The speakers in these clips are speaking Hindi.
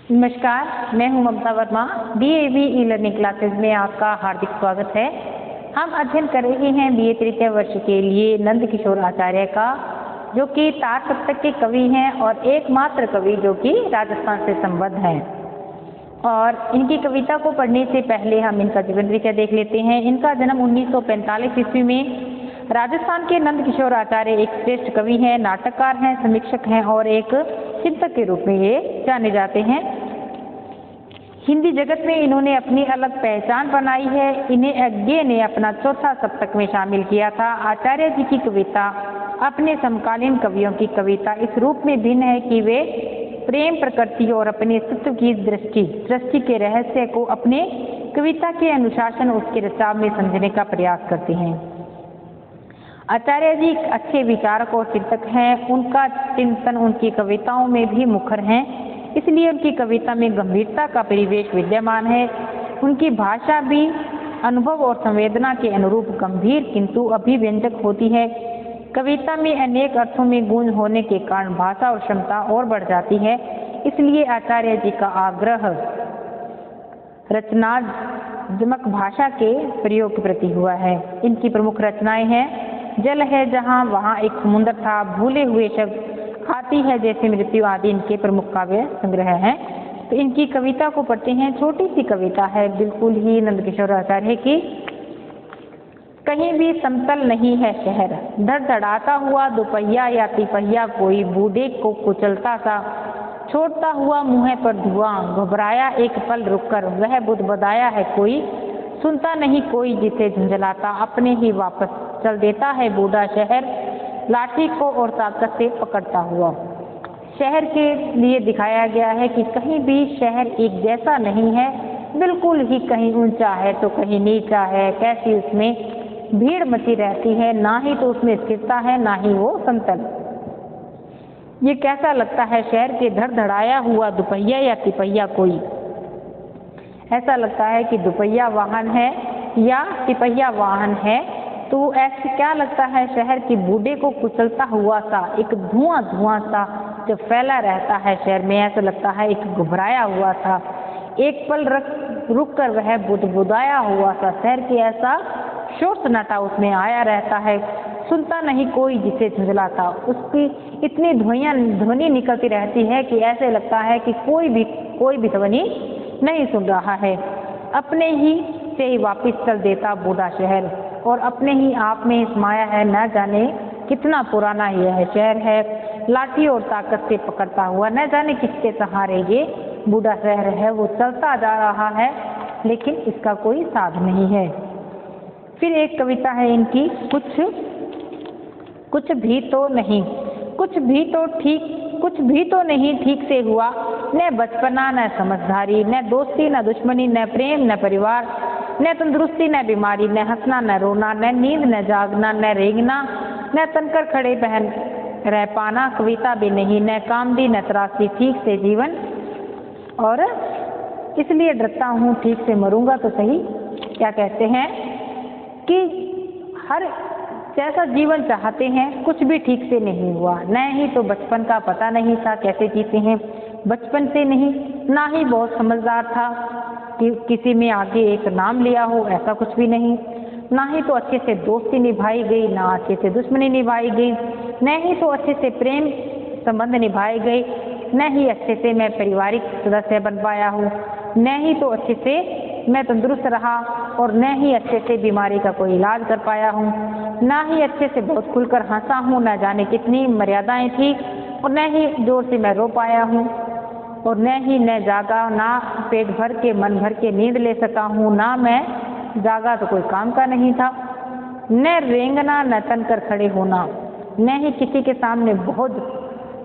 नमस्कार, मैं हूं Mamta Verma. DAV e learning classes में आपका हार्दिक स्वागत है। हम अध्ययन कर रहे हैं बीए तृतीय वर्ष के लिए नंद किशोर आचार्य का, जो कि तार सप्तक के कवि हैं और एकमात्र कवि जो कि राजस्थान से संबद्ध हैं। और इनकी कविता को पढ़ने से पहले हम इनका जीवन परिचय देख लेते हैं। इनका जन्म 1945 ईस्वी में राजस्थान के नंद किशोर आचार्य एक श्रेष्ठ कवि हैं, नाटककार हैं, समीक्षक हैं और एक चिंतक के रूप में ये जाने जाते हैं। हिंदी जगत में इन्होंने अपनी अलग पहचान बनाई है। इन्हें अज्ञे ने अपना चौथा सप्तक में शामिल किया था। आचार्य जी की कविता अपने समकालीन कवियों की कविता इस रूप में भिन्न है कि वे प्रेम, प्रकृति और अपने अस्तित्व की दृष्टि के रहस्य को अपने कविता के अनुशासन, उसके रचाव में समझने का प्रयास करते हैं। आचार्य जी अच्छे विचारक और चिंतक हैं। उनका चिंतन उनकी कविताओं में भी मुखर है, इसलिए उनकी कविता में गंभीरता का परिवेश विद्यमान है। उनकी भाषा भी अनुभव और संवेदना के अनुरूप गंभीर किंतु अभिव्यंजक होती है। कविता में अनेक अर्थों में गूंज होने के कारण भाषा और क्षमता और बढ़ जाती है। इसलिए आचार्य जी का आग्रह रचनात्मक भाषा के प्रयोग के प्रति हुआ है। इनकी प्रमुख रचनाएं हैं जल है जहाँ, वहाँ एक समुद्र था, भूले हुए शब्द, आती है जैसे मृत्यु आदि इनके प्रमुख काव्य संग्रह हैं। तो इनकी कविता को पढ़ते हैं। छोटी सी कविता है बिल्कुल ही नंद किशोर आचार्य की। कहीं भी समतल नहीं है शहर, धड़धड़ाता हुआ दोपहिया या तिपहिया कोई, बूढ़े को कुचलता सा छोड़ता हुआ मुँह पर धुआं, घबराया एक पल रुककर, वह बुदबुदाया है कोई, सुनता नहीं कोई जिसे झुंझलाता, अपने ही वापस चल देता है बूढ़ा शहर, लाठी को और ताकत से पकड़ता हुआ। शहर के लिए दिखाया गया है कि कहीं भी शहर एक जैसा नहीं है, बिल्कुल ही कहीं ऊंचा है तो कहीं नीचा है, कैसी उसमें भीड़ मची रहती है, ना ही तो उसमें स्थिरता है ना ही वो समतल। ये कैसा लगता है शहर के धड़धड़ाया हुआ दुपहिया या तिपहिया कोई। ऐसा लगता है कि दुपहिया वाहन है या तिपहिया वाहन है। तो ऐसे क्या लगता है शहर के बूढ़े को कुचलता हुआ सा, एक धुआं सा जो फैला रहता है शहर में, ऐसा लगता है एक घबराया हुआ था, एक पल रुक कर वह बुदबुदाया हुआ सा, शहर के ऐसा शोर सन्नाटा उसमें आया रहता है, सुनता नहीं कोई जिसे झुंझलाता। उसकी इतनी ध्वनि निकलती रहती है कि ऐसे लगता है कि कोई भी ध्वनि नहीं सुन रहा है। अपने ही से ही वापिस चल देता बूढ़ा शहर, और अपने ही आप में समाया है, न जाने कितना पुराना यह शहर है, लाठी और ताकत से पकड़ता हुआ, न जाने किसके सहारे ये बूढ़ा शहर है। वो चलता जा रहा है लेकिन इसका कोई साध नहीं है। फिर एक कविता है इनकी, कुछ भी तो नहीं ठीक से हुआ, न बचपना न समझदारी, न दोस्ती न दुश्मनी, न प्रेम न परिवार, न तंदुरुस्ती न बीमारी, न हंसना न रोना, न नींद न जागना, न रेंगना, न तनकर खड़े पहन रह पाना, कविता भी नहीं, न कामदी न त्रासदी, ठीक से जीवन और इसलिए डरता हूँ ठीक से मरूंगा तो सही। क्या कहते हैं कि हर जैसा जीवन चाहते हैं कुछ भी ठीक से नहीं हुआ, न ही तो बचपन का पता नहीं था कैसे जीते हैं, बचपन से नहीं, ना ही बहुत समझदार था कि किसी में आगे एक नाम लिया हो, ऐसा कुछ भी नहीं, ना ही तो अच्छे से दोस्ती निभाई गई, ना अच्छे से दुश्मनी निभाई गई, न ही तो अच्छे से प्रेम संबंध निभाए गए, न ही अच्छे से मैं पारिवारिक सदस्य बन पाया हूँ, न ही तो अच्छे से मैं तंदुरुस्त रहा, और न ही अच्छे से बीमारी का कोई इलाज कर पाया हूँ, ना ही अच्छे से बहुत खुलकर हंसा हूँ, न जाने कितनी मर्यादाएं थी, और न ही जोर से मैं रो पाया हूँ, और न जागा, ना पेट भर के मन भर के नींद ले सका हूँ, ना मैं जागा तो कोई काम का नहीं था, न रेंगना न तन कर खड़े होना, न ही किसी के सामने बहुत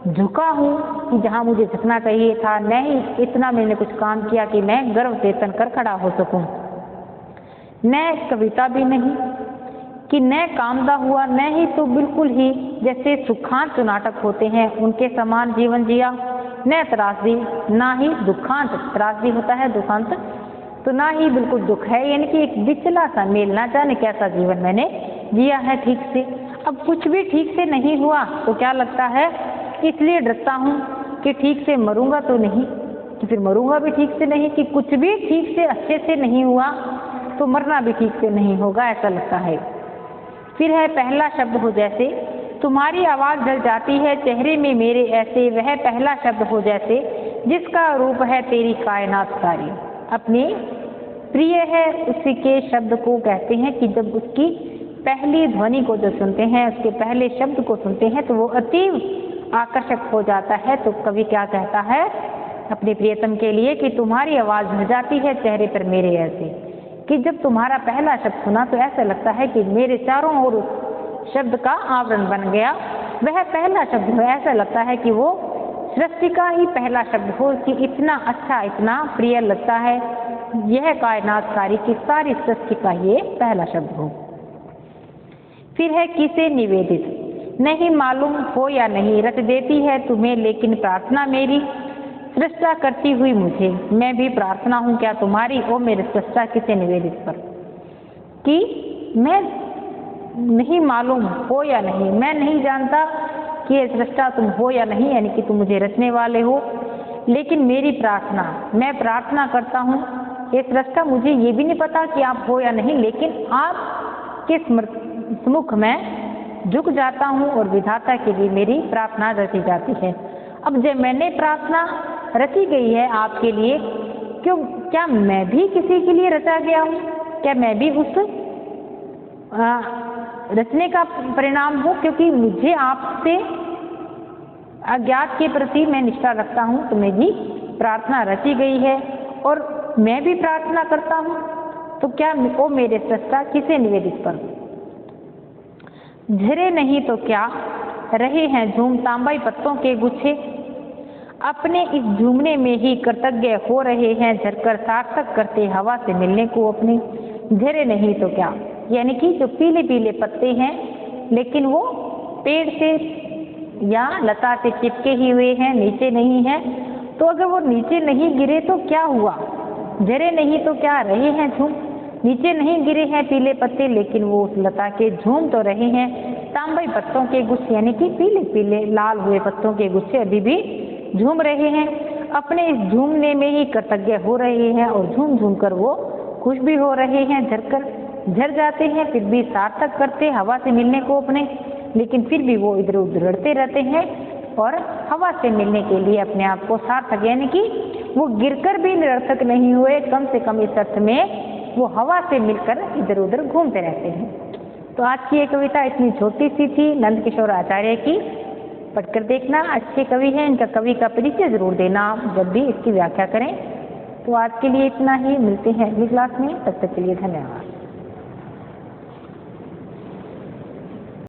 झुका हूँ कि जहाँ मुझे झुकना चाहिए था, न ही इतना मैंने कुछ काम किया कि मैं गर्व से तन कर खड़ा हो सकूं, न कविता भी नहीं कि न कामदा हुआ, न ही तो बिल्कुल ही जैसे सुखांत नाटक होते हैं उनके समान जीवन जिया, न त्रासदी ना ही दुखांत, त्रासदी होता है दुखांत, तो ना ही बिल्कुल दुख है, यानी कि एक बिचला सा मेल, ना जाने कैसा जीवन मैंने जिया है ठीक से। अब कुछ भी ठीक से नहीं हुआ तो क्या लगता है, इसलिए डरता हूँ कि ठीक से मरूंगा तो नहीं, कि फिर मरूंगा भी ठीक से नहीं, कि कुछ भी ठीक से अच्छे से नहीं हुआ तो मरना भी ठीक से नहीं होगा, ऐसा लगता है। फिर है पहला शब्द हो जैसे, तुम्हारी आवाज़ ढल जाती है चेहरे में मेरे ऐसे, वह पहला शब्द हो जैसे जिसका रूप है तेरी कायनात सारी। अपने प्रिय है उसके शब्द को कहते हैं कि जब उसकी पहली ध्वनि को जो सुनते हैं, उसके पहले शब्द को सुनते हैं तो वो अतीव आकर्षक हो जाता है। तो कवि क्या कहता है अपने प्रियतम के लिए कि तुम्हारी आवाज़ ढल जाती है चेहरे पर मेरे ऐसे, कि जब तुम्हारा पहला शब्द सुना तो ऐसा लगता है कि मेरे चारों ओर उस शब्द का आवरण बन गया। वह पहला शब्द है, ऐसा लगता है कि वो सृष्टि का ही पहला शब्द हो, कि इतना अच्छा इतना प्रिय लगता है यह कायनात सारी की सारी सृष्टि का ये पहला शब्द हो। फिर है किसे निवेदित, नहीं मालूम हो या नहीं रच देती है तुम्हें लेकिन प्रार्थना मेरी, सृष्टा करती हुई मुझे मैं भी प्रार्थना हूँ क्या तुम्हारी, ओ मेरे सृष्टा किसे निवेदित पर। कि मैं नहीं मालूम हो या नहीं, मैं नहीं जानता कि ये सृष्टा तुम हो या नहीं, यानी कि तुम मुझे रचने वाले हो, लेकिन मेरी प्रार्थना, मैं प्रार्थना करता हूँ ये सृष्टा, मुझे ये भी नहीं पता कि आप हो या नहीं, लेकिन आपके सम्मुख मैं झुक जाता हूँ और विधाता के लिए मेरी प्रार्थना रची जाती है। अब जब मैंने प्रार्थना रची गई है आपके लिए, क्यों क्या मैं भी किसी के लिए रचा गया हूँ, क्या मैं भी उस रचने का परिणाम हूँ, क्योंकि मुझे आपसे अज्ञात के प्रति मैं निष्ठा रखता हूँ तो मेरी प्रार्थना रची गई है और मैं भी प्रार्थना करता हूँ, तो क्या ओ मेरे सृष्टा किसे निवेदित पर। झरे नहीं तो क्या रहे हैं झूम तांबाई पत्तों के गुच्छे, अपने इस झूमने में ही कृतज्ञ हो रहे हैं झरकर सार्थक करते हवा से मिलने को अपने। झरे नहीं तो क्या, यानी कि जो पीले पीले पत्ते हैं लेकिन वो पेड़ से या लता से चिपके ही हुए हैं, नीचे नहीं है, तो अगर वो नीचे नहीं गिरे तो क्या हुआ। झरे नहीं तो क्या रहे हैं झूम, नीचे नहीं गिरे हैं पीले पत्ते लेकिन वो उस लता के झूम तो रहे हैं तांबई पत्तों के गुच्छे, यानी कि पीले पीले लाल हुए पत्तों के गुच्छे अभी भी झूम रहे हैं। अपने इस झूमने में ही कृतज्ञ हो रहे हैं और झूम झूम कर वो खुश भी हो रहे हैं, झर जाते हैं फिर भी सार्थक करते हवा से मिलने को अपने, लेकिन फिर भी वो इधर उधर उड़ते रहते हैं और हवा से मिलने के लिए अपने आप को सार्थक, यानी कि वो गिरकर भी निरर्थक नहीं हुए, कम से कम इस अर्थ में वो हवा से मिलकर इधर उधर घूमते रहते हैं। तो आज की ये कविता इतनी छोटी सी थी नंद किशोर आचार्य की, पढ़कर देखना, अच्छे कवि हैं, इनका कवि का परिचय जरूर देना जब भी इसकी व्याख्या करें। तो आज के लिए इतना ही, मिलते हैं अगली क्लास में, तब तक के लिए धन्यवाद।